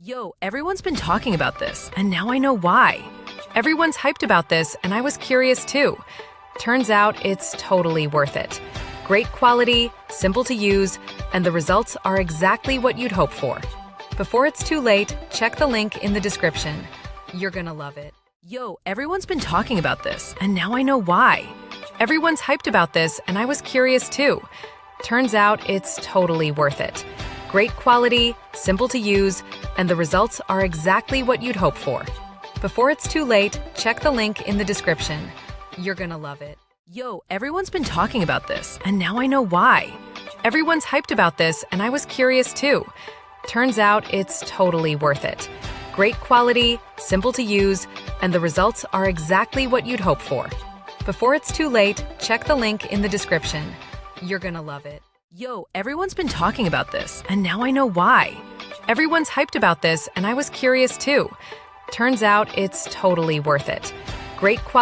Yo, everyone's been talking about this, and now I know why. Everyone's hyped about this, and I was curious too. Turns out it's totally worth it. Great quality, simple to use, and the results are exactly what you'd hope for. Before it's too late, check the link in the description. You're gonna love it. Yo, everyone's been talking about this, and now I know why. Everyone's hyped about this, and I was curious too. Turns out it's totally worth it. Great quality, simple to use, and the results are exactly what you'd hope for. Before it's too late, check the link in the description. You're gonna love it. Yo, everyone's been talking about this, and now I know why. Everyone's hyped about this, and I was curious too. Turns out it's totally worth it. Great quality, simple to use, and the results are exactly what you'd hope for. Before it's too late, check the link in the description. You're gonna love it. Yo, everyone's been talking about this, and now I know why. Everyone's hyped about this, and I was curious too. Turns out it's totally worth it. Great quality.